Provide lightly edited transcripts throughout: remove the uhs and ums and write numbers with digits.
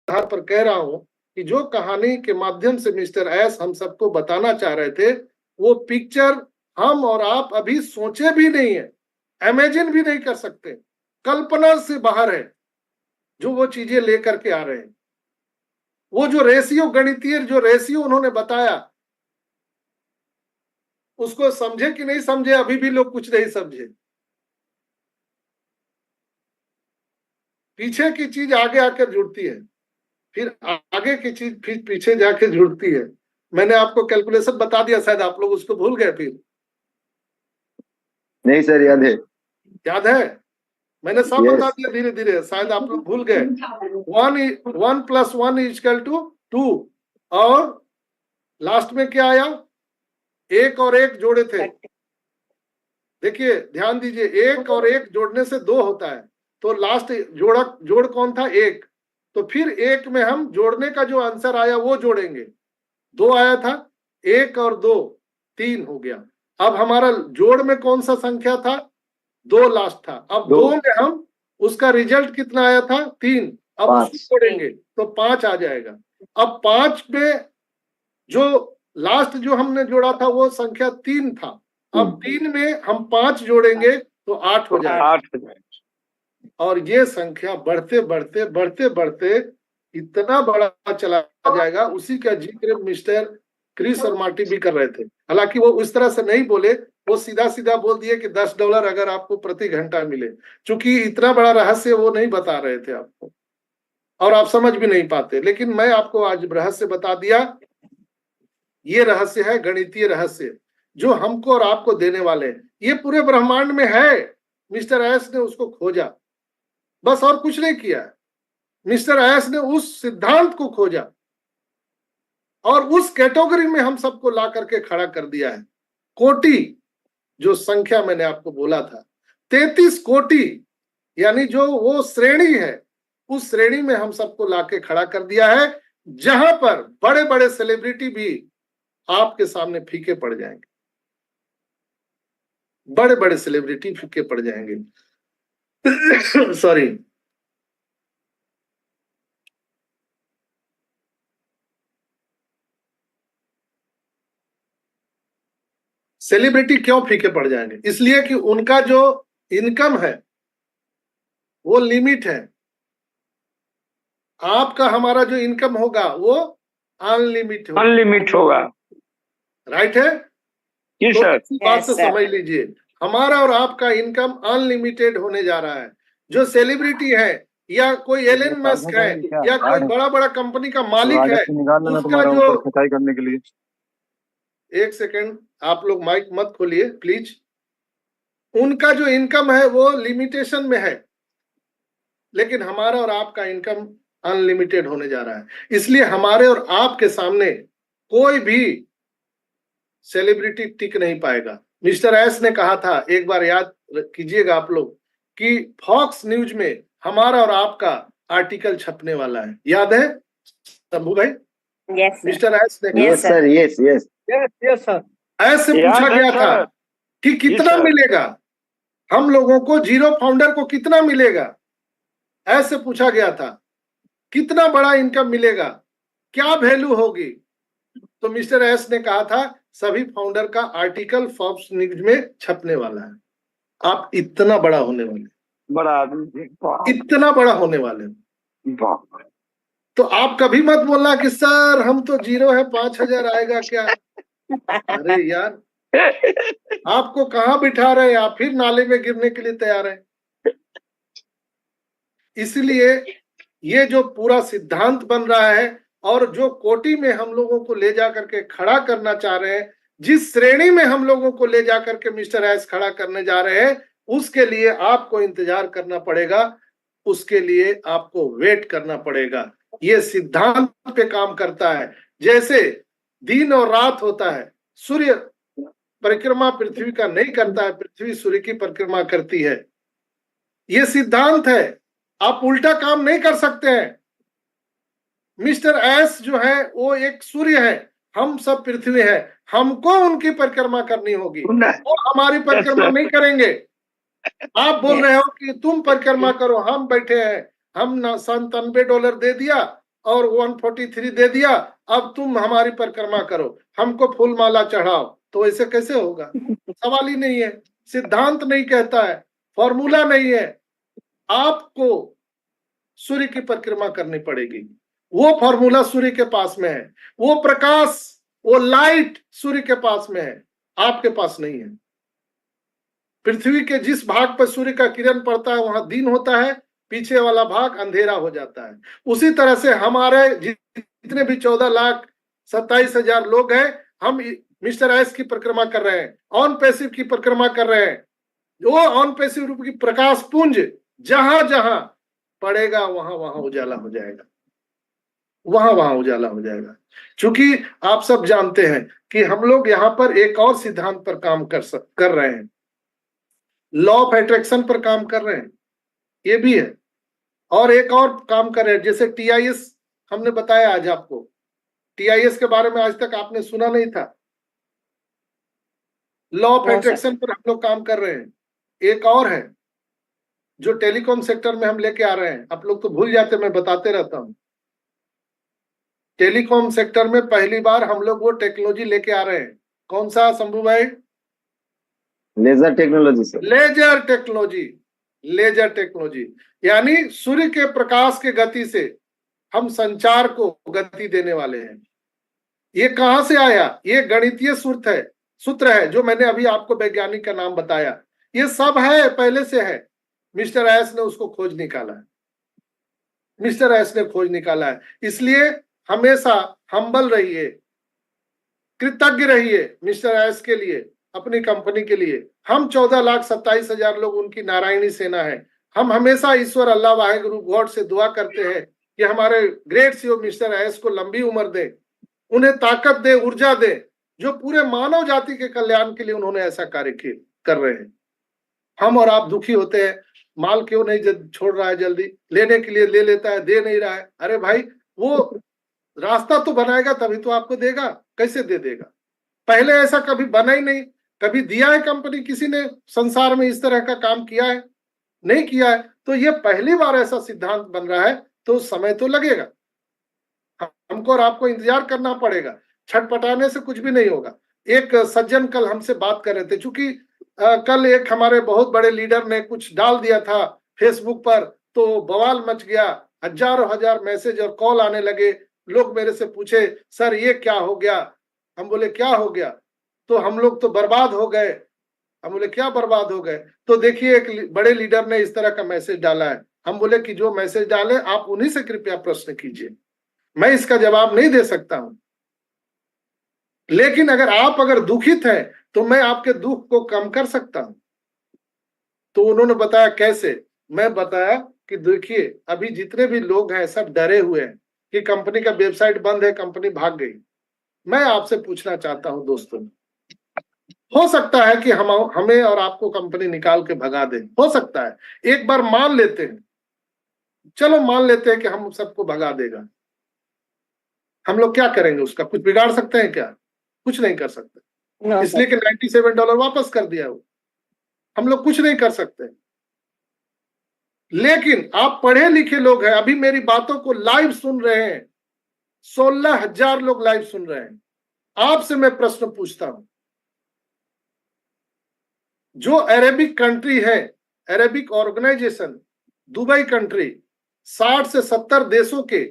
आधार पर कह रहा हूं कि जो कहानी के माध्यम से मिस्टर एस हम सबको बताना चाह रहे थे, वो पिक्चर हम और आप अभी सोचे भी नहीं है, इमेजिन भी नहीं कर सकते, कल्पना से बाहर है जो वो चीजें लेकर के आ रहे हैं। वो जो रेशियो, गणितीय जो रेशियो उन्होंने बताया, उसको समझे कि नहीं समझे, अभी भी लोग कुछ नहीं समझे। पीछे की चीज आगे आकर जुड़ती है, फिर आगे की चीज फिर पीछे जाके जुड़ती है। मैंने आपको कैलकुलेशन बता दिया, शायद आप लोग उसको भूल गए। फिर नहीं सर, याद है। याद है, मैंने सब बता दिया धीरे धीरे, शायद आप लोग भूल गए। 1 + 1 = 2, और लास्ट में क्या आया, 1 और 1 जोड़े थे। देखिए ध्यान दीजिए, 1 और 1 जोड़ने से 2 होता है, तो लास्ट जोड़ कौन था, 1। तो फिर 1 में हम जोड़ने का जो आंसर आया वो जोड़ेंगे, 2 आया था, 1 और 2 3 हो गया। अब हमारा जोड़ में कौन सा संख्या था, 2 लास्ट था। अब 2 में हम उसका रिजल्ट कितना आया था, 3। अब उसको जोड़ेंगे तो 5 आ जाएगा। अब 5 में जो लास्ट जो हमने जोड़ा था वो संख्या 3 था। अब 3 में हम 5 जोड़ेंगे तो 8 हो जाएगा। और ये संख्या बढ़ते बढ़ते बढ़ते बढ़ते इतना बड़ा चला जाएगा। उसी का जिक्र मिस्टर क्रिस और मार्टी भी कर रहे थे। हालांकि वो उस तरह से नहीं बोले, वो सीधा सीधा बोल दिए कि $10 अगर आपको प्रति घंटा मिले। चूंकि इतना बड़ा रहस्य वो नहीं बता रहे थे आपको, और आप समझ भी नहीं पाते, लेकिन मैं आपको आज रहस्य बता दिया। ये रहस्य है, गणितीय रहस्य, जो हमको और आपको देने वाले हैं। ये पूरे ब्रह्मांड में है, मिस्टर एस ने उसको खोजा, बस और कुछ नहीं किया। मिस्टर एस ने उस सिद्धांत को खोजा और उस कैटेगरी में हम सबको ला करके खड़ा कर दिया है। कोटि, जो संख्या मैंने आपको बोला था, 33 कोटि, यानी जो वो श्रेणी है, उस श्रेणी में हम सबको लाके खड़ा कर दिया है, जहां पर बड़े बड़े सेलिब्रिटी भी आपके सामने फीके पड़ जाएंगे। बड़े बड़े सेलिब्रिटी फीके पड़ जाएंगे। सॉरी। सेलिब्रिटी क्यों फीके पड़ जाएंगे, इसलिए कि उनका जो इनकम है वो लिमिट है। आपका हमारा जो इनकम होगा वो अनलिमिट होगा। राइट है? तो इसी बात से समझ लीजिए, हमारा और आपका इनकम अनलिमिटेड होने जा रहा है। जो सेलिब्रिटी है, या कोई एलन मस्क है, या कोई बड़ा बड़ा कंपनी का मालिक है, उसका जो करने के लिए, एक सेकंड आप लोग माइक मत खोलिए प्लीज। उनका जो इनकम है वो लिमिटेशन में है, लेकिन हमारा और आपका इनकम अनलिमिटेड होने जा रहा है। इसलिए हमारे और आपके सामने कोई भी सेलिब्रिटी टिक नहीं पाएगा। मिस्टर एस ने कहा था, एक बार याद कीजिएगा आप लोग, कि फॉक्स न्यूज में हमारा और आपका आर्टिकल छपने वाला है। याद है शंभू भाई? यस मिस्टर एस ने yes sir, yes yes yes sir. ऐसे पूछा गया था कि कितना मिलेगा हम लोगों को, जीरो फाउंडर को कितना मिलेगा, ऐसे पूछा गया था। कितना बड़ा इनकम मिलेगा, क्या वैल्यू होगी? तो मिस्टर एस ने कहा था सभी फाउंडर का आर्टिकल फॉक्स न्यूज में छपने वाला है। आप इतना बड़ा होने वाले, इतना बड़ा होने वाले। तो आप कभी मत बोलना कि सर हम तो जीरो है, 5,000 आएगा क्या। अरे यार, आपको कहाँ बिठा रहे हैं, आप फिर नाले में गिरने के लिए तैयार हैं। इसलिए ये जो पूरा सिद्धांत बन रहा है, और जो कोटि में हम लोगों को ले जा करके खड़ा करना चाह रहे हैं, जिस श्रेणी में हम लोगों को ले जा करके मिस्टर एस खड़ा करने जा रहे हैं, उसके लिए आपको इंतजार करना पड़ेगा, उसके लिए आपको वेट करना पड़ेगा। ये सिद्धांत पे काम करता है। जैसे दिन और रात होता है, सूर्य परिक्रमा पृथ्वी का नहीं करता है, पृथ्वी सूर्य की परिक्रमा करती है। ये सिद्धांत है, आप उल्टा काम नहीं कर सकते हैं। मिस्टर एस जो है वो एक सूर्य है, हम सब पृथ्वी है, हमको उनकी परिक्रमा करनी होगी, वो हमारी परिक्रमा नहीं करेंगे। आप बोल रहे हो कि तुम परिक्रमा करो, हम बैठे हैं, हम $97 दे दिया और 143 दे दिया, अब तुम हमारी परिक्रमा करो, हमको फूल माला चढ़ाओ, तो ऐसे कैसे होगा? सवाल ही नहीं है। सिद्धांत नहीं कहता है, फॉर्मूला नहीं है। आपको सूर्य की परिक्रमा करनी पड़ेगी। वो फॉर्मूला सूर्य के पास में है, वो प्रकाश, वो लाइट सूर्य के पास में है, आपके पास नहीं है। पृथ्वी के जिस भाग पर सूर्य का किरण पड़ता है वहां दिन होता है, पीछे वाला भाग अंधेरा हो जाता है। उसी तरह से हमारे जितने भी 14,27,000 लोग हैं, हम मिस्टर एस की परिक्रमा कर रहे हैं, ऑन पैसिव की परिक्रमा कर रहे हैं। वो ऑन पैसिव रूप की प्रकाश पुंज जहां जहां पड़ेगा वहां वहां उजाला हो जाएगा, वहां वहां उजाला हो जाएगा। क्योंकि आप सब जानते हैं कि हम लोग यहाँ पर एक और सिद्धांत पर काम कर रहे हैं, लॉ ऑफ अट्रैक्शन पर काम कर रहे हैं, ये भी है। और एक और काम कर रहे हैं, जैसे टीआईएस हमने बताया आज आपको, टीआईएस के बारे में आज तक आपने सुना नहीं था। लॉ ऑफ अट्रैक्शन पर हम लोग काम कर रहे हैं। एक और है जो टेलीकॉम सेक्टर में हम लेके आ रहे हैं, आप लोग तो भूल जाते, मैं बताते रहता हूं। टेलीकॉम सेक्टर में पहली बार हम लोग वो टेक्नोलॉजी लेके आ रहे हैं। कौन सा शंभू भाई? Laser technology sir. Laser technology, laser technology, यानी सूर्य के प्रकाश के गति से हम संचार को गति देने वाले हैं। ये कहां से आया? ये गणितीय सूत्र है जो मैंने अभी आपको वैज्ञानिक का नाम बताया। ये सब है, पहले से है, मिस्टर एस ने उसको खोज निकाला है, मिस्टर एस ने खोज निकाला है। इसलिए हमेशा हम्बल रहिए, कृतज्ञ रहिए मिस्टर एस के लिए, अपनी कंपनी के लिए। हम 14,27,000 लोग उनकी नारायणी सेना है। हम हमेशा ईश्वर अल्लाह वाहिगुरु गॉड से दुआ करते हैं कि हमारे ग्रेट सीईओ मिस्टर एस को लंबी उम्र दे, उन्हें ताकत दे, ऊर्जा दे, जो पूरे मानव जाति के कल्याण के लिए उन्होंने ऐसा कार्य कर रहे हैं। हम और आप दुखी होते हैं, माल क्यों नहीं छोड़ रहा है, जल्दी लेने के लिए ले लेता है, दे नहीं रहा है। अरे भाई, वो रास्ता तो बनाएगा तभी तो आपको देगा, कैसे दे देगा? पहले ऐसा कभी बना ही नहीं, कभी दिया है कंपनी किसी ने संसार में इस तरह का काम किया है? नहीं किया है। तो ये पहली बार ऐसा सिद्धांत बन रहा है, तो समय तो लगेगा, हमको और आपको इंतजार करना पड़ेगा। छटपटाने से कुछ भी नहीं होगा। एक सज्जन कल हमसे बात कर रहे थे, चूंकि कल एक हमारे बहुत बड़े लीडर ने कुछ डाल दिया था फेसबुक पर, तो बवाल मच गया, हजारों हजार मैसेज और कॉल आने लगे। लोग मेरे से पूछे, सर ये क्या हो गया? हम बोले क्या हो गया? तो हम लोग तो बर्बाद हो गए। हम बोले क्या बर्बाद हो गए? तो देखिए एक बड़े लीडर ने इस तरह का मैसेज डाला है। हम बोले कि जो मैसेज डाले आप उन्हीं से कृपया प्रश्न कीजिए, मैं इसका जवाब नहीं दे सकता हूं। लेकिन अगर दुखित हैं तो मैं आपके दुख को कम कर सकता हूं। तो उन्होंने बताया कैसे? मैं बताया कि देखिए अभी जितने भी लोग हैं सब डरे हुए हैं कि कंपनी का वेबसाइट बंद है, कंपनी भाग गई। मैं आपसे पूछना चाहता हूं दोस्तों, हो सकता है कि हमें और आपको कंपनी निकाल के भगा दे, हो सकता है। एक बार मान लेते हैं, चलो मान लेते हैं कि हम सबको भगा देगा, हम लोग क्या करेंगे? उसका कुछ बिगाड़ सकते हैं क्या? कुछ नहीं कर सकते, इसलिए कि $97 वापस कर दिया वो, हम लोग कुछ नहीं कर सकते। लेकिन आप पढ़े लिखे लोग हैं, अभी मेरी बातों को लाइव सुन रहे हैं, 16,000 लोग लाइव सुन रहे हैं। आपसे मैं प्रश्न पूछता हूं, जो अरेबिक कंट्री है, अरेबिक ऑर्गेनाइजेशन, दुबई कंट्री, 60 से 70 देशों के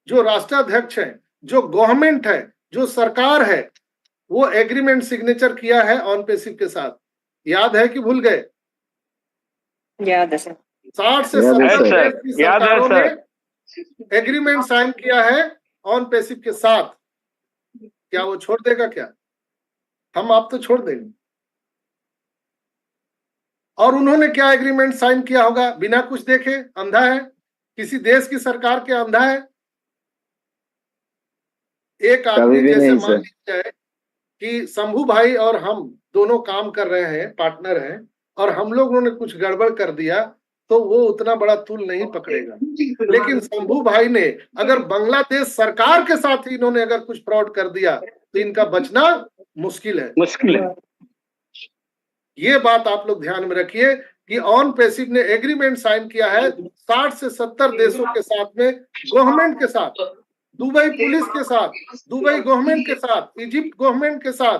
जो राष्ट्राध्यक्ष हैं, जो गवर्नमेंट है, जो सरकार है, वो एग्रीमेंट सिग्नेचर किया है ऑन पैसिव के साथ। याद है कि भूल गए? याद है सर। 60 से 70 देश की सरकारों ने एग्रीमेंट साइन किया है ऑन पैसिव के साथ। क्या वो छोड़ देगा क्या? हम आप तो छोड़ देंगे। और उन्होंने क्या एग्रीमेंट साइन किया होगा बिना कुछ देखे? अंधा है? किसी देश की सरकार के अंधा है? एक आदमी जैसे मान लीजिए कि शंभू भाई और हम दोनों काम कर रहे हैं, पार्टनर हैं, और हम लोगों ने कुछ गड़बड़ कर दिया तो वो उतना बड़ा तूल नहीं पकड़ेगा। लेकिन शंभू भाई ने अगर बांग्लादेश सरकार के साथ ही इन्होंने अगर कुछ फ्रॉड कर दिया तो इनका बचना मुश्किल है। मुश्किल है। ये बात आप लोग ध्यान में रखिए कि ऑन पैसिव ने एग्रीमेंट साइन किया है 60 से 70 देशों के साथ में, गवर्नमेंट के साथ, दुबई पुलिस के साथ, दुबई गवर्नमेंट के साथ, इजिप्ट गवर्नमेंट के साथ।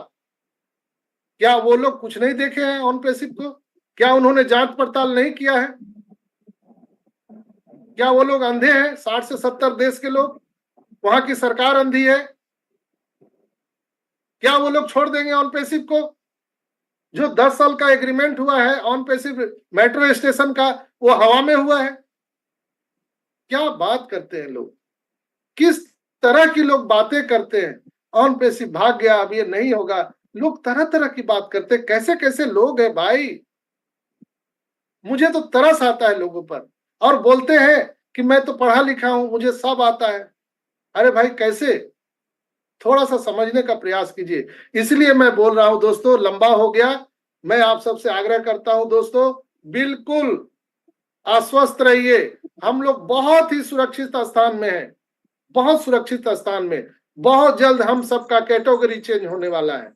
क्या वो लोग कुछ नहीं देखे हैं ऑन पैसिव को? क्या उन्होंने जांच पड़ताल नहीं किया है? क्या वो लोग अंधे हैं? 60 से 70 देश के लोग, वहां की सरकार अंधी है? क्या वो लोग छोड़ देंगे ऑन पैसिव को? जो 10 साल का एग्रीमेंट हुआ है ऑन पैसिव मेट्रो स्टेशन का, वो हवा में हुआ है। क्या बात करते हैं लोग, किस तरह की लोग बातें करते हैं। ऑन पैसिव भाग गया, अब ये नहीं होगा। लोग तरह तरह की बात करते हैं। कैसे कैसे लोग हैं भाई, मुझे तो तरस आता है लोगों पर। और बोलते हैं कि मैं तो पढ़ा लिखा हूं, मुझे सब आता है। अरे भाई कैसे, थोड़ा सा समझने का प्रयास कीजिए। इसलिए मैं बोल रहा हूं दोस्तों, लंबा हो गया। मैं आप सबसे आग्रह करता हूं दोस्तों, बिल्कुल आश्वस्त रहिए। हम लोग बहुत ही सुरक्षित स्थान में हैं, बहुत सुरक्षित स्थान में। बहुत जल्द हम सबका कैटेगरी चेंज होने वाला है,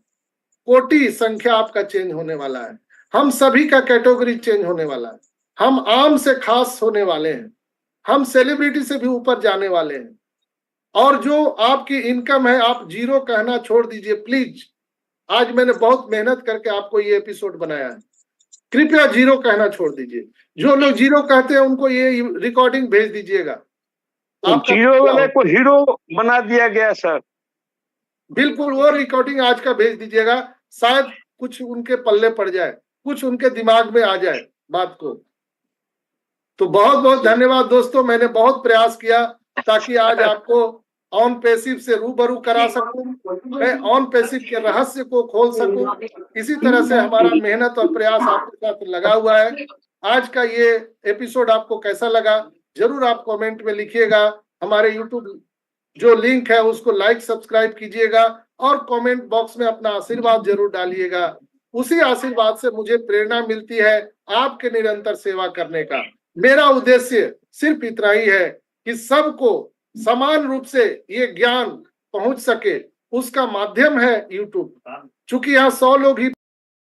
कोटि संख्या आपका चेंज होने वाला है, हम सभी का कैटेगरी चेंज होने वाला है। हम आम से खास होने वाले हैं, हम सेलिब्रिटी से भी ऊपर जाने वाले हैं। और जो आपकी इनकम है, आप जीरो कहना छोड़ दीजिए प्लीज। आज मैंने बहुत मेहनत करके आपको ये एपिसोड बनाया है, कृपया जीरो कहना छोड़ दीजिए। जो लोग जीरो कहते हैं उनको ये रिकॉर्डिंग भेज दीजिएगा। जीरो वाले को हीरो बना दिया गया सर। बिल्कुल, वो रिकॉर्डिंग आज का भेज दीजिएगा, शायद कुछ उनके पल्ले पड़ जाए, कुछ उनके दिमाग में आ जाए बात को। तो बहुत बहुत धन्यवाद दोस्तों, मैंने बहुत प्रयास किया ताकि आज आपको ऑन पैसिव से रूबरू करा सकूं, मैं ऑन पैसिव के रहस्य को खोल सकूं। इसी तरह से हमारा मेहनत और प्रयास आपके साथ लगा हुआ है। आज का ये एपिसोड आपको कैसा लगा जरूर आप कमेंट में लिखिएगा। हमारे यूट्यूब जो लिंक है उसको लाइक सब्सक्राइब कीजिएगा और कमेंट बॉक्स में अपना आशीर्वाद जरूर डालिएगा। उसी आशीर्वाद से मुझे प्रेरणा मिलती है आपके निरंतर सेवा करने का। मेरा उद्देश्य सिर्फ इतना ही है कि सबको समान रूप से ये ज्ञान पहुंच सके, उसका माध्यम है यूट्यूब। चूंकि यहाँ 100 लोग ही